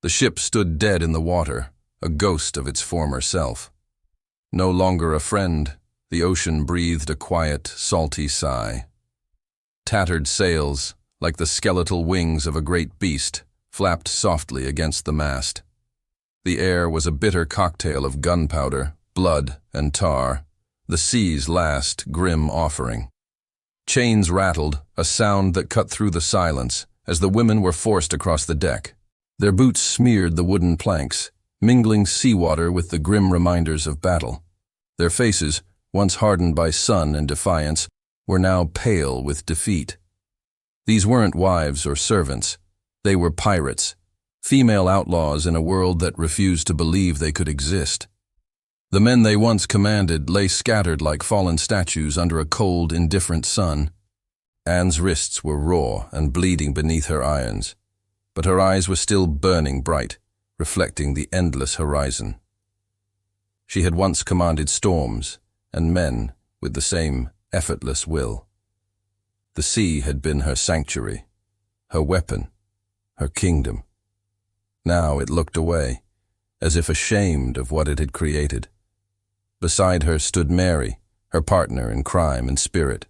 The ship stood dead in the water, a ghost of its former self. No longer a friend, the ocean breathed a quiet, salty sigh. Tattered sails, like the skeletal wings of a great beast, flapped softly against the mast. The air was a bitter cocktail of gunpowder, blood, and tar, the sea's last grim offering. Chains rattled, a sound that cut through the silence, as the women were forced across the deck. Their boots smeared the wooden planks, mingling seawater with the grim reminders of battle. Their faces, once hardened by sun and defiance, were now pale with defeat. These weren't wives or servants. They were pirates, female outlaws in a world that refused to believe they could exist. The men they once commanded lay scattered like fallen statues under a cold, indifferent sun. Anne's wrists were raw and bleeding beneath her irons, but her eyes were still burning bright, reflecting the endless horizon. She had once commanded storms and men with the same effortless will. The sea had been her sanctuary, her weapon, her kingdom. Now it looked away, as if ashamed of what it had created. Beside her stood Mary, her partner in crime and spirit.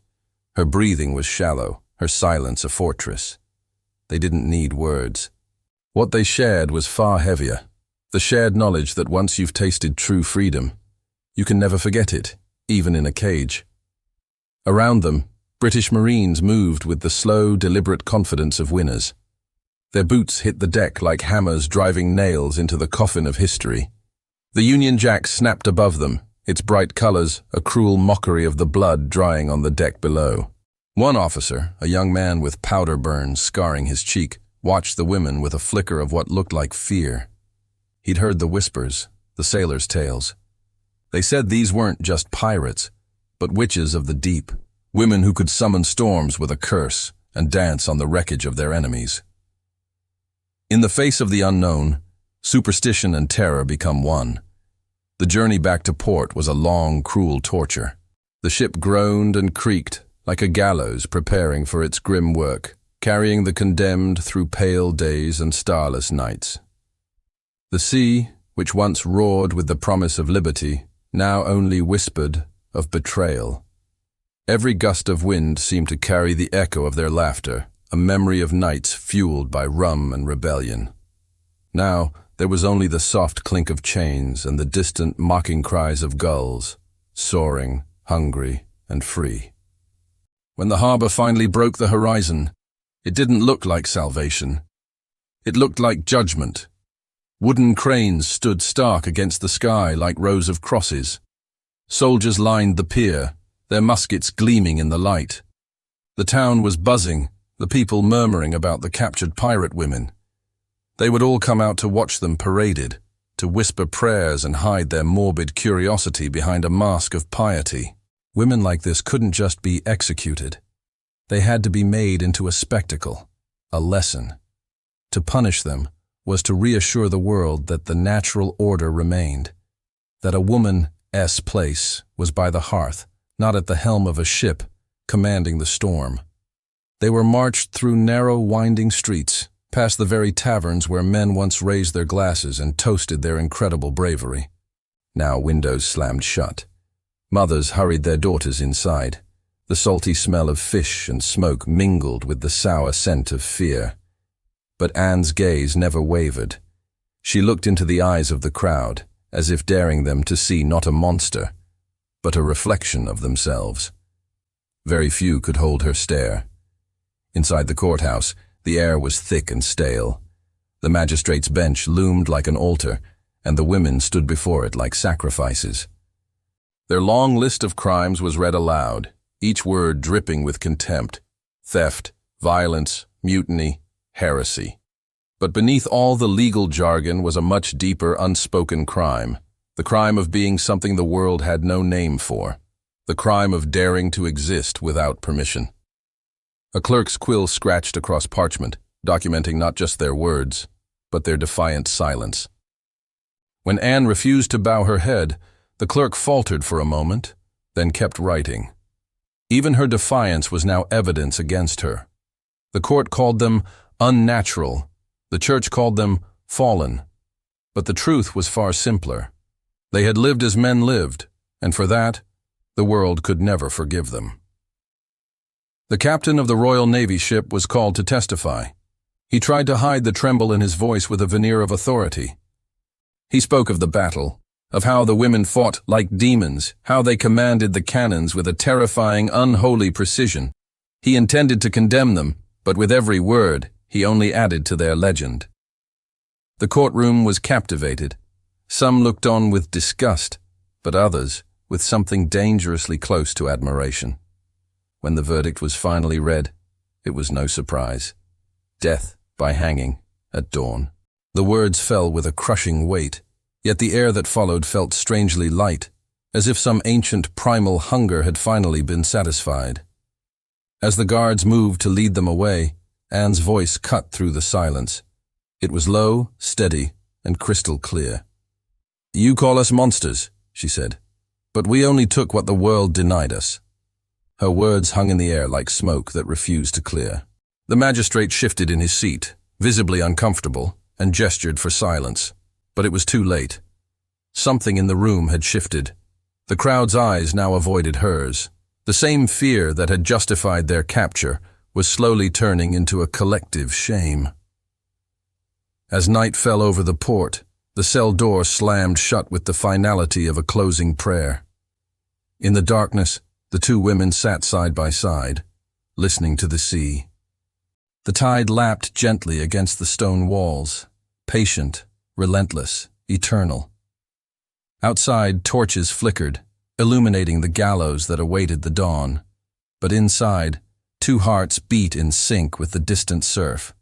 Her breathing was shallow, her silence a fortress. They didn't need words. What they shared was far heavier, the shared knowledge that once you've tasted true freedom, you can never forget it, even in a cage. Around them, British Marines moved with the slow, deliberate confidence of winners. Their boots hit the deck like hammers driving nails into the coffin of history. The Union Jack snapped above them, its bright colors a cruel mockery of the blood drying on the deck below. One officer, a young man with powder burns scarring his cheek, watched the women with a flicker of what looked like fear. He'd heard the whispers, the sailors' tales. They said these weren't just pirates, but witches of the deep, women who could summon storms with a curse and dance on the wreckage of their enemies. In the face of the unknown, superstition and terror become one. The journey back to port was a long, cruel torture. The ship groaned and creaked, like a gallows preparing for its grim work, carrying the condemned through pale days and starless nights. The sea, which once roared with the promise of liberty, now only whispered of betrayal. Every gust of wind seemed to carry the echo of their laughter, a memory of nights fueled by rum and rebellion. Now, there was only the soft clink of chains and the distant mocking cries of gulls, soaring, hungry, and free. When the harbor finally broke the horizon, it didn't look like salvation. It looked like judgment. Wooden cranes stood stark against the sky like rows of crosses. Soldiers lined the pier, their muskets gleaming in the light. The town was buzzing, the people murmuring about the captured pirate women. They would all come out to watch them paraded, to whisper prayers and hide their morbid curiosity behind a mask of piety. Women like this couldn't just be executed. They had to be made into a spectacle, a lesson. To punish them was to reassure the world that the natural order remained, that a woman's place was by the hearth, not at the helm of a ship, commanding the storm. They were marched through narrow, winding streets, past the very taverns where men once raised their glasses and toasted their incredible bravery. Now windows slammed shut. Mothers hurried their daughters inside. The salty smell of fish and smoke mingled with the sour scent of fear. But Anne's gaze never wavered. She looked into the eyes of the crowd, as if daring them to see not a monster, but a reflection of themselves. Very few could hold her stare. Inside the courthouse, the air was thick and stale. The magistrate's bench loomed like an altar, and the women stood before it like sacrifices. Their long list of crimes was read aloud, each word dripping with contempt: theft, violence, mutiny, heresy. But beneath all the legal jargon was a much deeper, unspoken crime, the crime of being something the world had no name for, the crime of daring to exist without permission. A clerk's quill scratched across parchment, documenting not just their words, but their defiant silence. When Anne refused to bow her head, the clerk faltered for a moment, then kept writing. Even her defiance was now evidence against her. The court called them unnatural. The church called them fallen. But the truth was far simpler. They had lived as men lived, and for that, the world could never forgive them. The captain of the Royal Navy ship was called to testify. He tried to hide the tremble in his voice with a veneer of authority. He spoke of the battle, of how the women fought like demons, how they commanded the cannons with a terrifying, unholy precision. He intended to condemn them, but with every word, he only added to their legend. The courtroom was captivated. Some looked on with disgust, but others with something dangerously close to admiration. When the verdict was finally read, it was no surprise. Death by hanging at dawn. The words fell with a crushing weight, yet the air that followed felt strangely light, as if some ancient primal hunger had finally been satisfied. As the guards moved to lead them away, Anne's voice cut through the silence. It was low, steady, and crystal clear. "You call us monsters," she said, "but we only took what the world denied us." Her words hung in the air like smoke that refused to clear. The magistrate shifted in his seat, visibly uncomfortable, and gestured for silence. But it was too late. Something in the room had shifted. The crowd's eyes now avoided hers. The same fear that had justified their capture was slowly turning into a collective shame. As night fell over the port, the cell door slammed shut with the finality of a closing prayer. In the darkness, the two women sat side by side, listening to the sea. The tide lapped gently against the stone walls, patient, relentless, eternal. Outside, torches flickered, illuminating the gallows that awaited the dawn. But inside, two hearts beat in sync with the distant surf.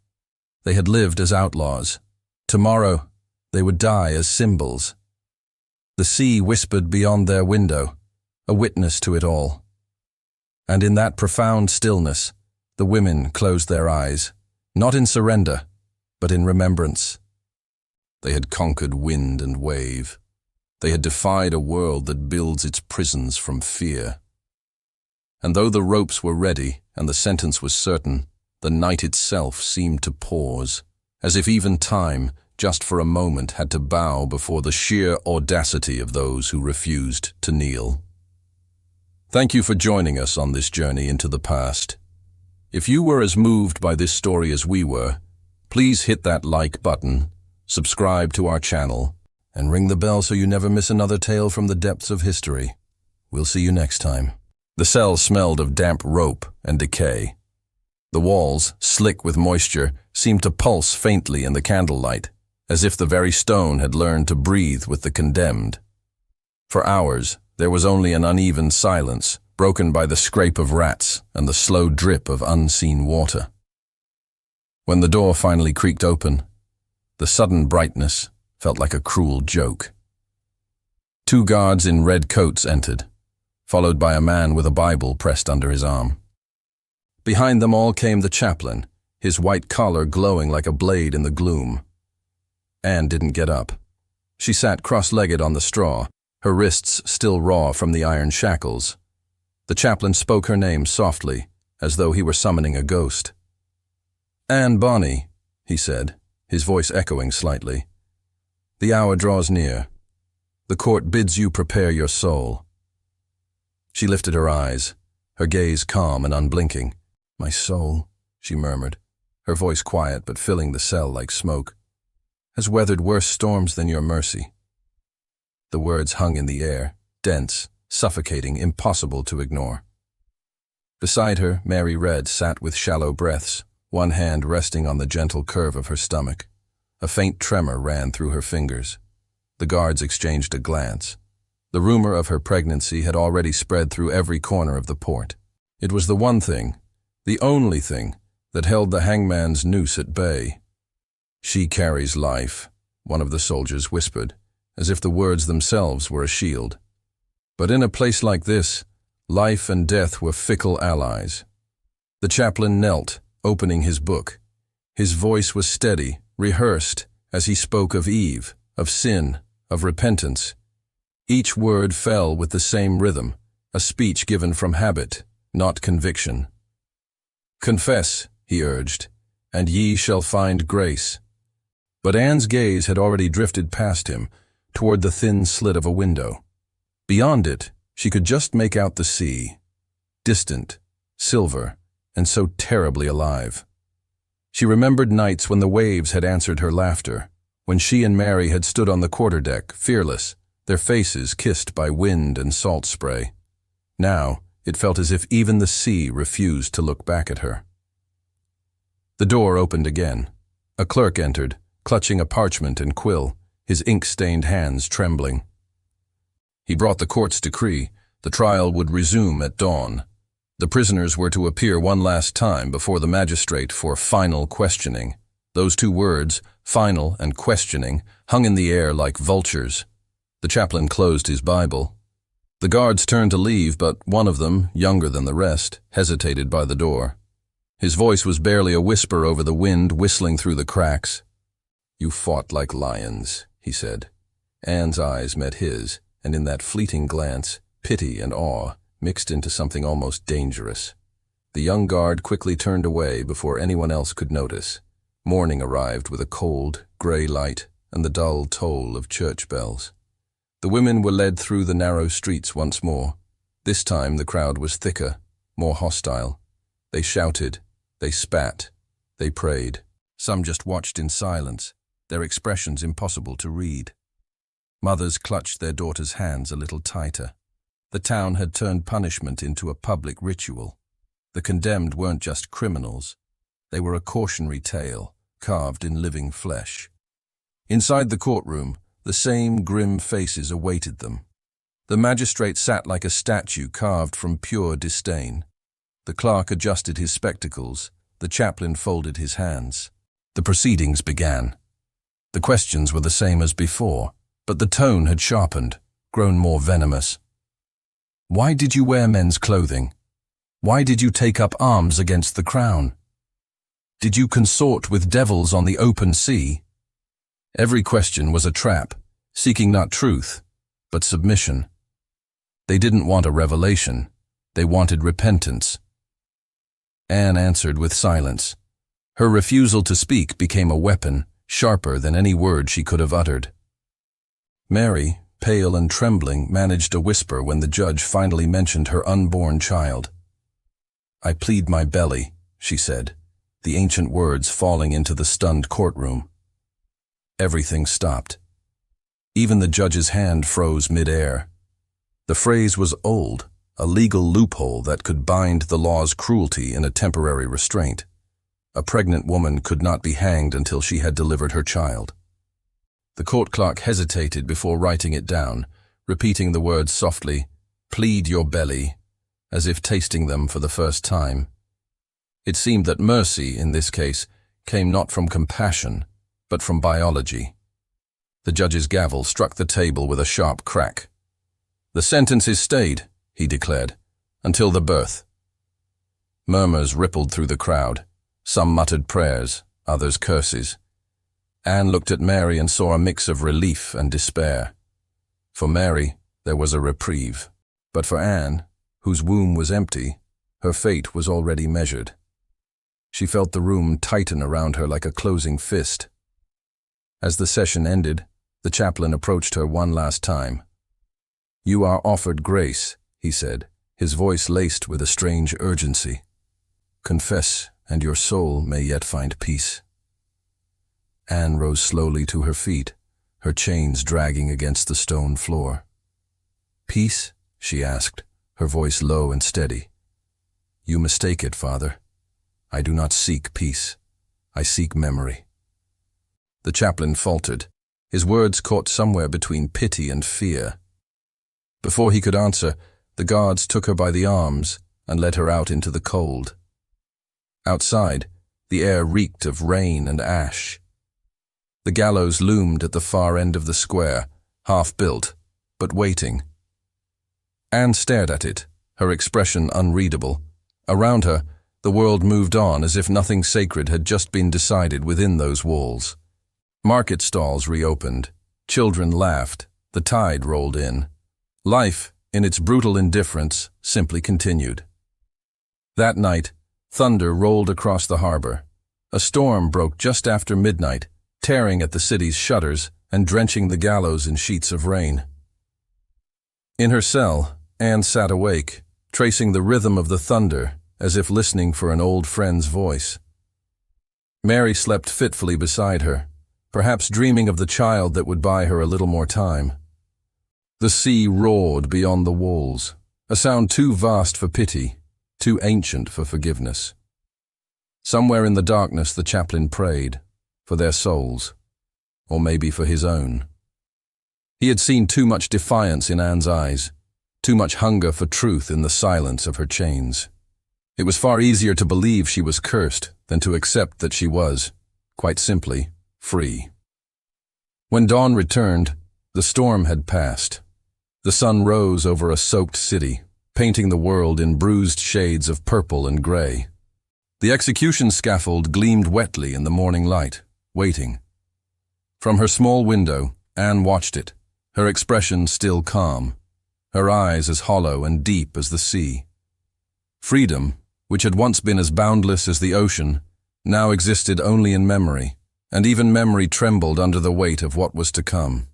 They had lived as outlaws. Tomorrow, they would die as symbols. The sea whispered beyond their window, a witness to it all. And in that profound stillness, the women closed their eyes, not in surrender, but in remembrance. They had conquered wind and wave. They had defied a world that builds its prisons from fear. And though the ropes were ready and the sentence was certain, the night itself seemed to pause, as if even time, just for a moment, had to bow before the sheer audacity of those who refused to kneel. Thank you for joining us on this journey into the past. If you were as moved by this story as we were, please hit that like button, subscribe to our channel, and ring the bell so you never miss another tale from the depths of history. We'll see you next time. The cell smelled of damp rope and decay. The walls, slick with moisture, seemed to pulse faintly in the candlelight, as if the very stone had learned to breathe with the condemned. For hours, there was only an uneven silence, broken by the scrape of rats and the slow drip of unseen water. When the door finally creaked open, the sudden brightness felt like a cruel joke. Two guards in red coats entered, followed by a man with a Bible pressed under his arm. Behind them all came the chaplain, his white collar glowing like a blade in the gloom. Anne didn't get up. She sat cross-legged on the straw, her wrists still raw from the iron shackles. The chaplain spoke her name softly, as though he were summoning a ghost. "Anne Bonny," he said, his voice echoing slightly. "The hour draws near. The court bids you prepare your soul." She lifted her eyes, her gaze calm and unblinking. "My soul," she murmured, her voice quiet but filling the cell like smoke, "has weathered worse storms than your mercy." The words hung in the air, dense, suffocating, impossible to ignore. Beside her, Mary Red sat with shallow breaths, one hand resting on the gentle curve of her stomach. A faint tremor ran through her fingers. The guards exchanged a glance. The rumor of her pregnancy had already spread through every corner of the port. It was the one thing, the only thing, that held the hangman's noose at bay. "She carries life," one of the soldiers whispered, as if the words themselves were a shield. But in a place like this, life and death were fickle allies. The chaplain knelt, opening his book. His voice was steady, rehearsed, as he spoke of Eve, of sin, of repentance. Each word fell with the same rhythm, a speech given from habit, not conviction. "Confess," he urged, "and ye shall find grace." But Anne's gaze had already drifted past him, toward the thin slit of a window. Beyond it, she could just make out the sea, distant, silver, and so terribly alive. She remembered nights when the waves had answered her laughter, when she and Mary had stood on the quarterdeck, fearless, their faces kissed by wind and salt spray. Now, it felt as if even the sea refused to look back at her. The door opened again. A clerk entered, clutching a parchment and quill, his ink-stained hands trembling. He brought the court's decree. The trial would resume at dawn. The prisoners were to appear one last time before the magistrate for final questioning. Those two words, final and questioning, hung in the air like vultures. The chaplain closed his Bible. The guards turned to leave, but one of them, younger than the rest, hesitated by the door. His voice was barely a whisper over the wind whistling through the cracks. "You fought like lions," he said. Anne's eyes met his, and in that fleeting glance, pity and awe mixed into something almost dangerous. The young guard quickly turned away before anyone else could notice. Morning arrived with a cold, gray light and the dull toll of church bells. The women were led through the narrow streets once more. This time the crowd was thicker, more hostile. They shouted, they spat, they prayed. Some just watched in silence, their expressions impossible to read. Mothers clutched their daughters' hands a little tighter. The town had turned punishment into a public ritual. The condemned weren't just criminals. They were a cautionary tale, carved in living flesh. Inside the courtroom, the same grim faces awaited them. The magistrate sat like a statue carved from pure disdain. The clerk adjusted his spectacles. The chaplain folded his hands. The proceedings began. The questions were the same as before, but the tone had sharpened, grown more venomous. Why did you wear men's clothing? Why did you take up arms against the crown? Did you consort with devils on the open sea? Every question was a trap, seeking not truth, but submission. They didn't want a revelation. They wanted repentance. Anne answered with silence. Her refusal to speak became a weapon, sharper than any word she could have uttered. Mary, pale and trembling, managed a whisper when the judge finally mentioned her unborn child. "I plead my belly," she said, the ancient words falling into the stunned courtroom. Everything stopped. Even the judge's hand froze mid-air. The phrase was old, a legal loophole that could bind the law's cruelty in a temporary restraint. A pregnant woman could not be hanged until she had delivered her child. The court clerk hesitated before writing it down, repeating the words softly, "Plead your belly," as if tasting them for the first time. It seemed that mercy, in this case, came not from compassion, but from biology. The judge's gavel struck the table with a sharp crack. "The sentence is stayed," he declared, "until the birth." Murmurs rippled through the crowd. Some muttered prayers, others curses. Anne looked at Mary and saw a mix of relief and despair. For Mary, there was a reprieve. But for Anne, whose womb was empty, her fate was already measured. She felt the room tighten around her like a closing fist. As the session ended, the chaplain approached her one last time. "You are offered grace," he said, his voice laced with a strange urgency. "Confess, and your soul may yet find peace." Anne rose slowly to her feet, her chains dragging against the stone floor. "Peace?" she asked, her voice low and steady. "You mistake it, Father. I do not seek peace. I seek memory." The chaplain faltered, his words caught somewhere between pity and fear. Before he could answer, the guards took her by the arms and led her out into the cold. Outside, the air reeked of rain and ash. The gallows loomed at the far end of the square, half-built, but waiting. Anne stared at it, her expression unreadable. Around her, the world moved on as if nothing sacred had just been decided within those walls. Market stalls reopened, children laughed, the tide rolled in. Life, in its brutal indifference, simply continued. That night, thunder rolled across the harbor. A storm broke just after midnight, tearing at the city's shutters and drenching the gallows in sheets of rain. In her cell, Anne sat awake, tracing the rhythm of the thunder as if listening for an old friend's voice. Mary slept fitfully beside her, perhaps dreaming of the child that would buy her a little more time. The sea roared beyond the walls, a sound too vast for pity, too ancient for forgiveness. Somewhere in the darkness the chaplain prayed, for their souls, or maybe for his own. He had seen too much defiance in Anne's eyes, too much hunger for truth in the silence of her chains. It was far easier to believe she was cursed than to accept that she was, quite simply, free. When dawn returned, the storm had passed. The sun rose over a soaked city, painting the world in bruised shades of purple and gray. The execution scaffold gleamed wetly in the morning light, waiting. From her small window, Anne watched it, her expression still calm, her eyes as hollow and deep as the sea. Freedom, which had once been as boundless as the ocean, now existed only in memory, and even memory trembled under the weight of what was to come.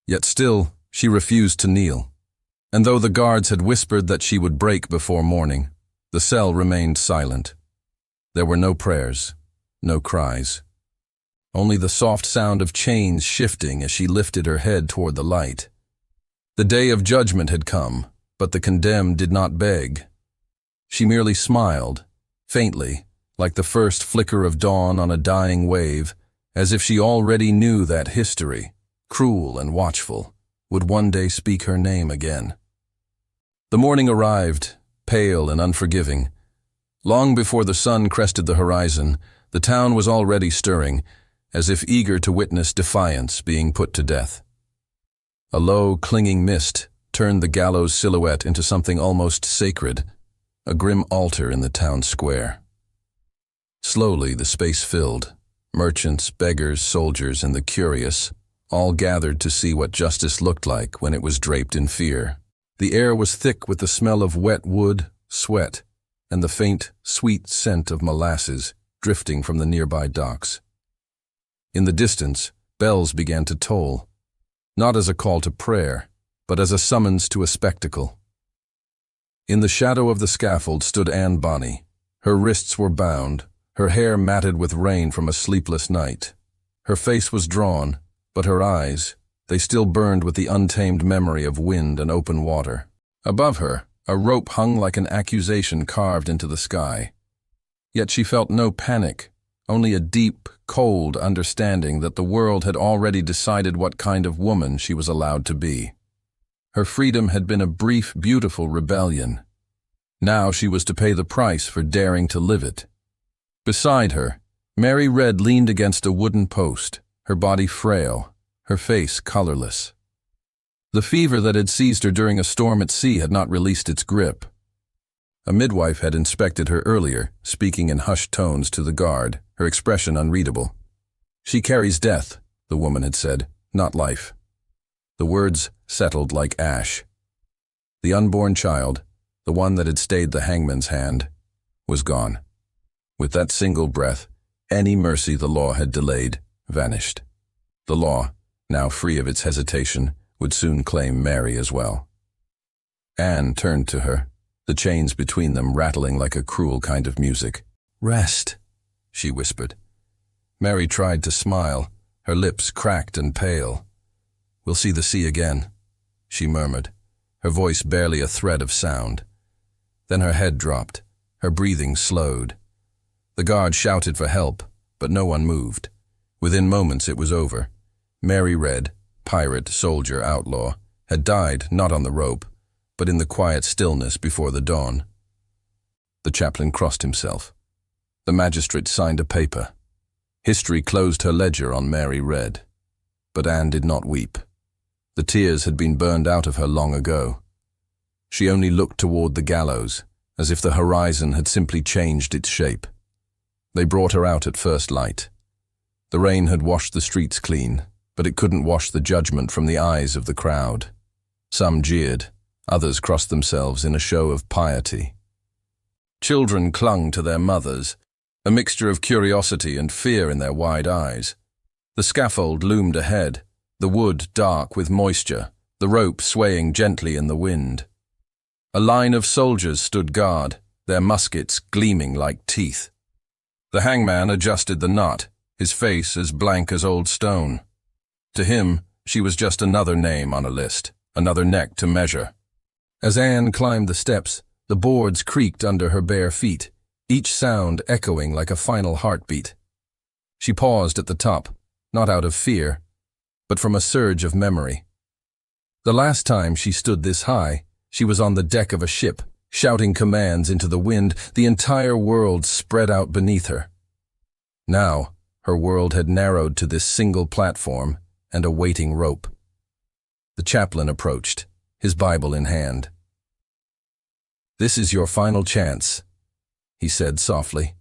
Yet still, she refused to kneel, and though the guards had whispered that she would break before morning, the cell remained silent. There were no prayers, no cries. Only the soft sound of chains shifting as she lifted her head toward the light. The day of judgment had come, but the condemned did not beg. She merely smiled, faintly, like the first flicker of dawn on a dying wave, as if she already knew that history, cruel and watchful, would one day speak her name again. The morning arrived, pale and unforgiving. Long before the sun crested the horizon, the town was already stirring, as if eager to witness Defiance being put to death. A low, clinging mist turned the gallows silhouette into something almost sacred, a grim altar in the town square. Slowly the space filled. Merchants, beggars, soldiers, and the curious all gathered to see what justice looked like when it was draped in fear. The air was thick with the smell of wet wood, sweat, and the faint, sweet scent of molasses drifting from the nearby docks. In the distance, bells began to toll, not as a call to prayer, but as a summons to a spectacle. In the shadow of the scaffold stood Anne Bonny. Her wrists were bound, her hair matted with rain from a sleepless night. Her face was drawn, but her eyes, they still burned with the untamed memory of wind and open water. Above her, a rope hung like an accusation carved into the sky. Yet she felt no panic, only a deep, cold understanding that the world had already decided what kind of woman she was allowed to be. Her freedom had been a brief, beautiful rebellion. Now she was to pay the price for daring to live it. Beside her, Mary Red leaned against a wooden post, her body frail, her face colorless. The fever that had seized her during a storm at sea had not released its grip. A midwife had inspected her earlier, speaking in hushed tones to the guard, her expression unreadable. "She carries death," the woman had said, "not life." The words settled like ash. The unborn child, the one that had stayed the hangman's hand, was gone. With that single breath, any mercy the law had delayed vanished. The law, now free of its hesitation, would soon claim Mary as well. Anne turned to her, the chains between them rattling like a cruel kind of music. "Rest," she whispered. Mary tried to smile, her lips cracked and pale. "We'll see the sea again," she murmured, her voice barely a thread of sound. Then her head dropped, her breathing slowed. The guard shouted for help, but no one moved. Within moments it was over. Mary Red, pirate, soldier, outlaw, had died not on the rope, but in the quiet stillness before the dawn. The chaplain crossed himself. The magistrate signed a paper. History closed her ledger on Mary Red. But Anne did not weep. The tears had been burned out of her long ago. She only looked toward the gallows, as if the horizon had simply changed its shape. They brought her out at first light. The rain had washed the streets clean, but it couldn't wash the judgment from the eyes of the crowd. Some jeered, others crossed themselves in a show of piety. Children clung to their mothers, a mixture of curiosity and fear in their wide eyes. The scaffold loomed ahead, the wood dark with moisture, the rope swaying gently in the wind. A line of soldiers stood guard, their muskets gleaming like teeth. The hangman adjusted the knot, his face as blank as old stone. To him, she was just another name on a list, another neck to measure. As Anne climbed the steps, the boards creaked under her bare feet, each sound echoing like a final heartbeat. She paused at the top, not out of fear, but from a surge of memory. The last time she stood this high, she was on the deck of a ship, shouting commands into the wind, the entire world spread out beneath her. Now, her world had narrowed to this single platform and a waiting rope. The chaplain approached, his Bible in hand. "This is your final chance," he said softly.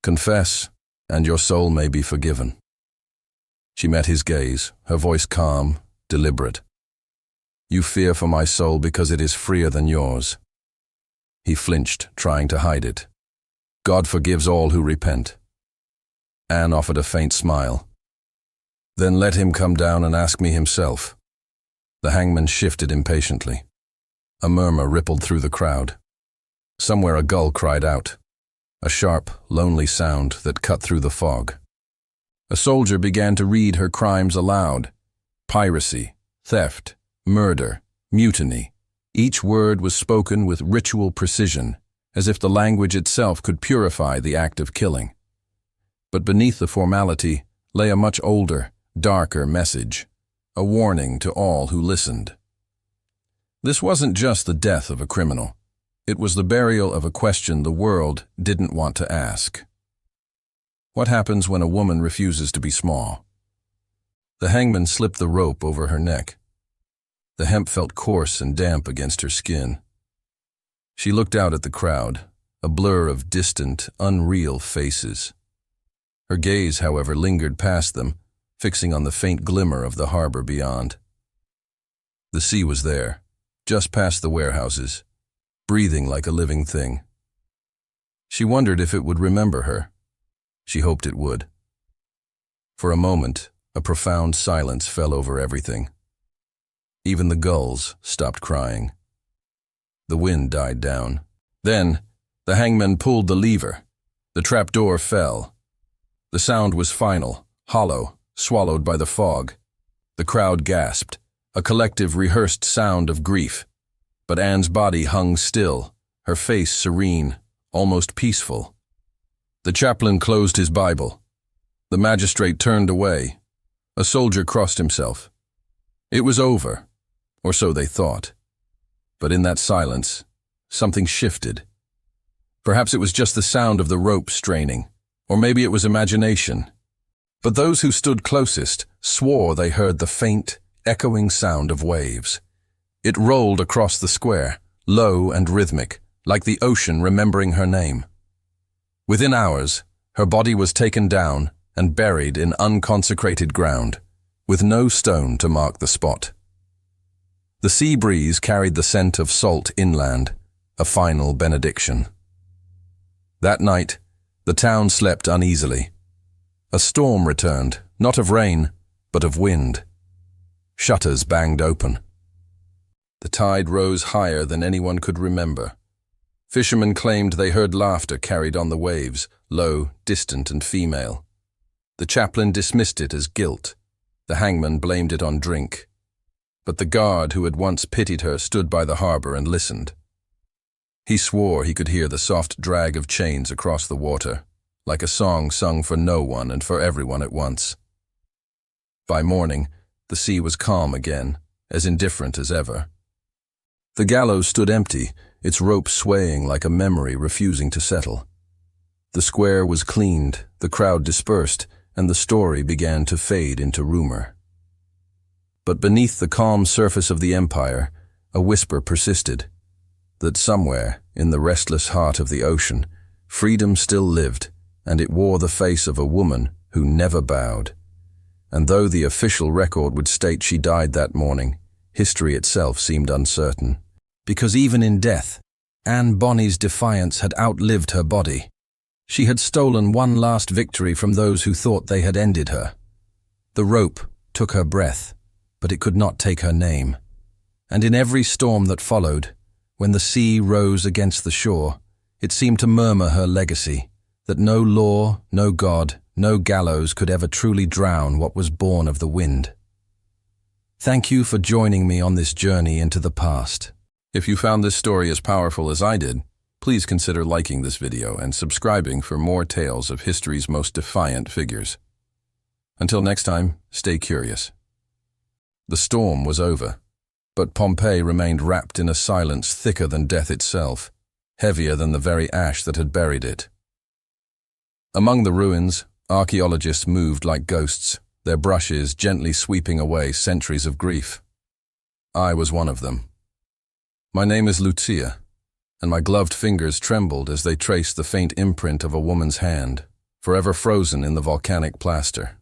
"Confess, and your soul may be forgiven." She met his gaze, her voice calm, deliberate. "You fear for my soul because it is freer than yours." He flinched, trying to hide it. "God forgives all who repent." Anne offered a faint smile. "Then let him come down and ask me himself." The hangman shifted impatiently. A murmur rippled through the crowd. Somewhere a gull cried out, a sharp, lonely sound that cut through the fog. A soldier began to read her crimes aloud. Piracy, theft, murder, mutiny. Each word was spoken with ritual precision, as if the language itself could purify the act of killing. But beneath the formality lay a much older, darker message, a warning to all who listened. This wasn't just the death of a criminal. It was the burial of a question the world didn't want to ask. What happens when a woman refuses to be small? The hangman slipped the rope over her neck. The hemp felt coarse and damp against her skin. She looked out at the crowd, a blur of distant, unreal faces. Her gaze, however, lingered past them, fixing on the faint glimmer of the harbor beyond. The sea was there, just past the warehouses, breathing like a living thing. She wondered if it would remember her. She hoped it would. For a moment, a profound silence fell over everything. Even the gulls stopped crying. The wind died down. Then, the hangman pulled the lever. The trapdoor fell. The sound was final, hollow, swallowed by the fog. The crowd gasped, a collective rehearsed sound of grief. But Anne's body hung still, her face serene, almost peaceful. The chaplain closed his Bible. The magistrate turned away. A soldier crossed himself. It was over, or so they thought. But in that silence, something shifted. Perhaps it was just the sound of the rope straining, or maybe it was imagination. But those who stood closest swore they heard the faint, echoing sound of waves. It rolled across the square, low and rhythmic, like the ocean remembering her name. Within hours, her body was taken down and buried in unconsecrated ground, with no stone to mark the spot. The sea breeze carried the scent of salt inland, a final benediction. That night, the town slept uneasily. A storm returned, not of rain, but of wind. Shutters banged open. The tide rose higher than anyone could remember. Fishermen claimed they heard laughter carried on the waves, low, distant and female. The chaplain dismissed it as guilt. The hangman blamed it on drink. But the guard who had once pitied her stood by the harbor and listened. He swore he could hear the soft drag of chains across the water, like a song sung for no one and for everyone at once. By morning, the sea was calm again, as indifferent as ever. The gallows stood empty, its rope swaying like a memory refusing to settle. The square was cleaned, the crowd dispersed, and the story began to fade into rumor. But beneath the calm surface of the empire, a whisper persisted, that somewhere, in the restless heart of the ocean, freedom still lived, and it wore the face of a woman who never bowed. And though the official record would state she died that morning, history itself seemed uncertain. Because even in death, Anne Bonny's defiance had outlived her body. She had stolen one last victory from those who thought they had ended her. The rope took her breath, but it could not take her name. And in every storm that followed, when the sea rose against the shore, it seemed to murmur her legacy, that no law, no God, no gallows could ever truly drown what was born of the wind. Thank you for joining me on this journey into the past. If you found this story as powerful as I did, please consider liking this video and subscribing for more tales of history's most defiant figures. Until next time, stay curious. The storm was over, but Pompeii remained wrapped in a silence thicker than death itself, heavier than the very ash that had buried it. Among the ruins, archaeologists moved like ghosts, their brushes gently sweeping away centuries of grief. I was one of them. My name is Lucia, and my gloved fingers trembled as they traced the faint imprint of a woman's hand, forever frozen in the volcanic plaster.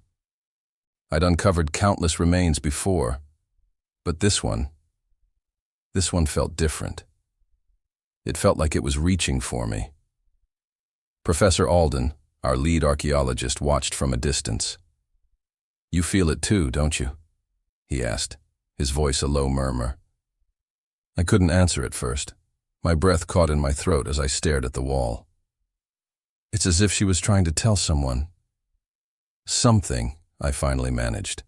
I'd uncovered countless remains before, but this one felt different. It felt like it was reaching for me. Professor Alden, our lead archaeologist, watched from a distance. "You feel it too, don't you?" he asked, his voice a low murmur. I couldn't answer at first. My breath caught in my throat as I stared at the wall. It's as if she was trying to tell someone. Something, I finally managed.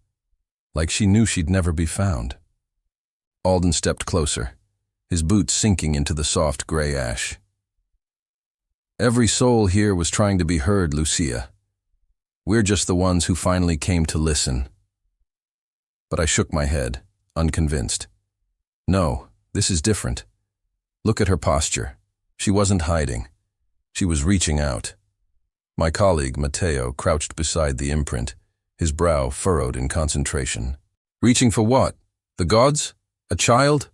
Like she knew she'd never be found. Alden stepped closer, his boots sinking into the soft gray ash. "Every soul here was trying to be heard, Lucia. We're just the ones who finally came to listen." But I shook my head, unconvinced. "No, this is different. Look at her posture. She wasn't hiding. She was reaching out." My colleague, Matteo, crouched beside the imprint, his brow furrowed in concentration. "Reaching for what? The gods? A child?"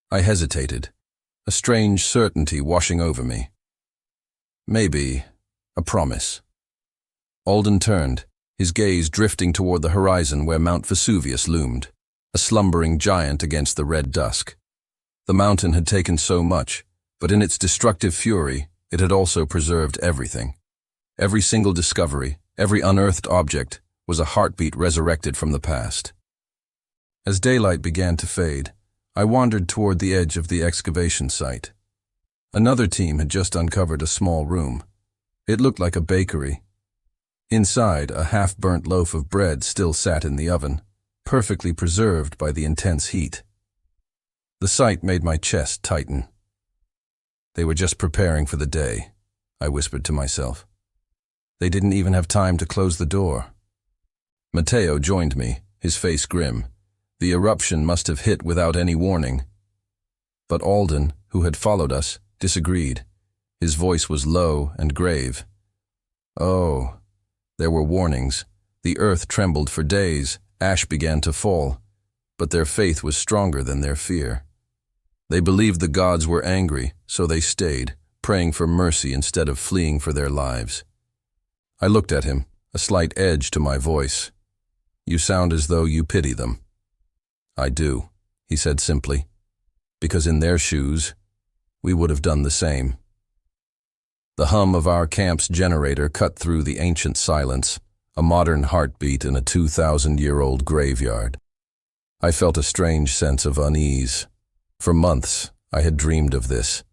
I hesitated, a strange certainty washing over me. Maybe a promise. Alden turned, his gaze drifting toward the horizon where Mount Vesuvius loomed, a slumbering giant against the red dusk. The mountain had taken so much, but in its destructive fury, it had also preserved everything. Every single discovery, every unearthed object, was a heartbeat resurrected from the past. As daylight began to fade, I wandered toward the edge of the excavation site. Another team had just uncovered a small room. It looked like a bakery. Inside, a half-burnt loaf of bread still sat in the oven, perfectly preserved by the intense heat. The sight made my chest tighten. They were just preparing for the day, I whispered to myself. They didn't even have time to close the door. Matteo joined me, his face grim. The eruption must have hit without any warning. But Alden, who had followed us, disagreed. His voice was low and grave. "Oh, there were warnings. The earth trembled for days, ash began to fall, but their faith was stronger than their fear. They believed the gods were angry, so they stayed, praying for mercy instead of fleeing for their lives." I looked at him, a slight edge to my voice. "You sound as though you pity them." "I do," he said simply, "because in their shoes, we would have done the same." The hum of our camp's generator cut through the ancient silence, a modern heartbeat in a 2,000-year-old graveyard. I felt a strange sense of unease. For months, I had dreamed of this,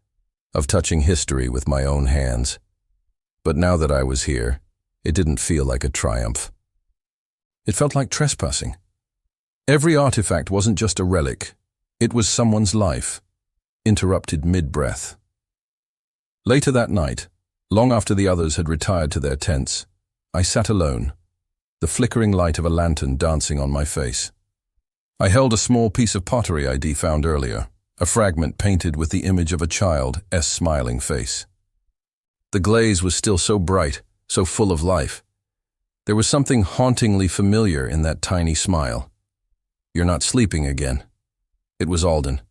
of touching history with my own hands. But now that I was here, it didn't feel like a triumph. It felt like trespassing. Every artifact wasn't just a relic. It was someone's life, interrupted mid-breath. Later that night, long after the others had retired to their tents, I sat alone, the flickering light of a lantern dancing on my face. I held a small piece of pottery I'd found earlier, a fragment painted with the image of a child's smiling face. The glaze was still so bright, so full of life. There was something hauntingly familiar in that tiny smile. "You're not sleeping again." It was Alden.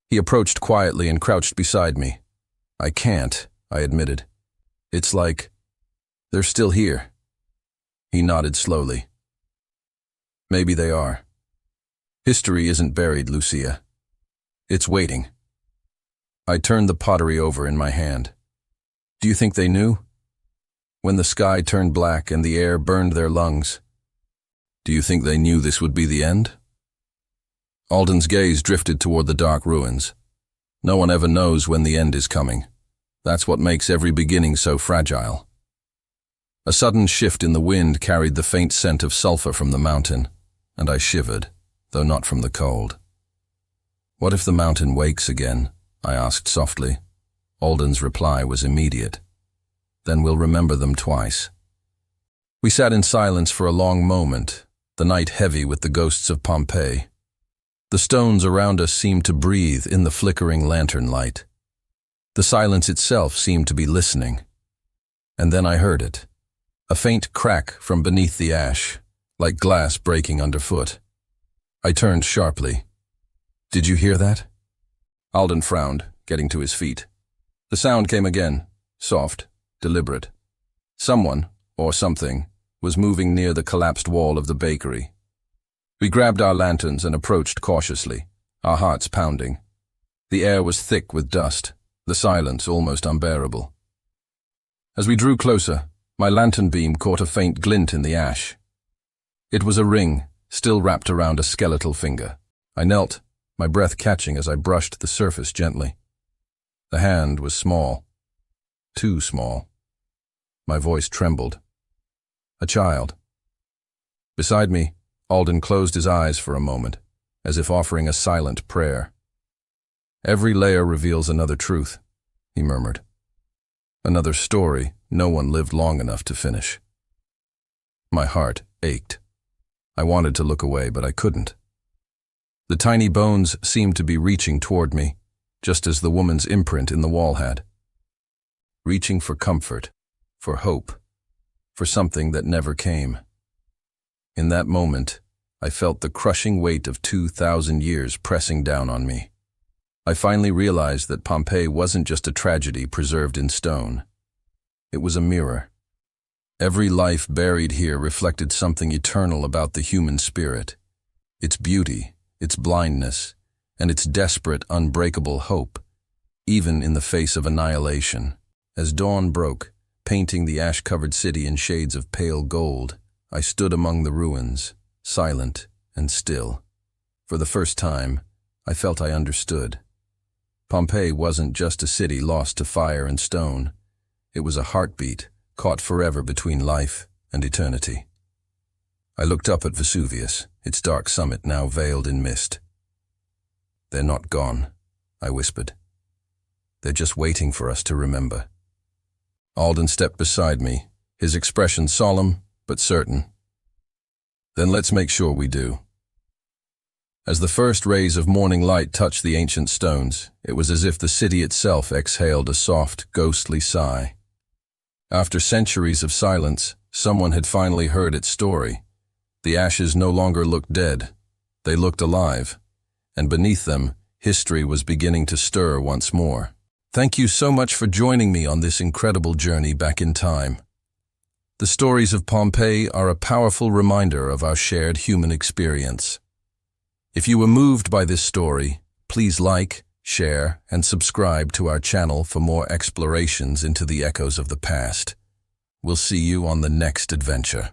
He approached quietly and crouched beside me. "I can't," I admitted. "It's like they're still here." He nodded slowly. "Maybe they are. History isn't buried, Lucia. It's waiting." I turned the pottery over in my hand. "Do you think they knew? When the sky turned black and the air burned their lungs, Do you think they knew this would be the end? Alden's gaze drifted toward the dark ruins. No one ever knows when the end is coming. That's what makes every beginning so fragile. A sudden shift in the wind carried the faint scent of sulfur from the mountain, and I shivered, though not from the cold. What if the mountain wakes again? I asked softly. Alden's reply was immediate. Then we'll remember them twice. We sat in silence for a long moment, the night heavy with the ghosts of Pompeii. The stones around us seemed to breathe in the flickering lantern light. The silence itself seemed to be listening. And then I heard it. A faint crack from beneath the ash, like glass breaking underfoot. I turned sharply. Did you hear that? Alden frowned, getting to his feet. The sound came again, soft, deliberate. Someone, or something, was moving near the collapsed wall of the bakery. We grabbed our lanterns and approached cautiously, our hearts pounding. The air was thick with dust, the silence almost unbearable. As we drew closer, my lantern beam caught a faint glint in the ash. It was a ring, still wrapped around a skeletal finger. I knelt, my breath catching as I brushed the surface gently. The hand was small. Too small. My voice trembled. A child. Beside me, Alden closed his eyes for a moment, as if offering a silent prayer. Every layer reveals another truth, he murmured. Another story no one lived long enough to finish. My heart ached. I wanted to look away, but I couldn't. The tiny bones seemed to be reaching toward me, just as the woman's imprint in the wall had. Reaching for comfort, for hope, for something that never came. In that moment, I felt the crushing weight of 2,000 years pressing down on me. I finally realized that Pompeii wasn't just a tragedy preserved in stone. It was a mirror. Every life buried here reflected something eternal about the human spirit, its beauty, its blindness, and its desperate, unbreakable hope, even in the face of annihilation. As dawn broke, painting the ash-covered city in shades of pale gold, I stood among the ruins, silent and still. For the first time, I felt I understood. Pompeii wasn't just a city lost to fire and stone. It was a heartbeat, caught forever between life and eternity. I looked up at Vesuvius, its dark summit now veiled in mist. They're not gone, I whispered. They're just waiting for us to remember. Alden stepped beside me, his expression solemn but certain. Then let's make sure we do. As the first rays of morning light touched the ancient stones, it was as if the city itself exhaled a soft, ghostly sigh. After centuries of silence, someone had finally heard its story. The ashes no longer looked dead. They looked alive, and beneath them, history was beginning to stir once more. Thank you so much for joining me on this incredible journey back in time. The stories of Pompeii are a powerful reminder of our shared human experience. If you were moved by this story, please like, share, and subscribe to our channel for more explorations into the echoes of the past. We'll see you on the next adventure.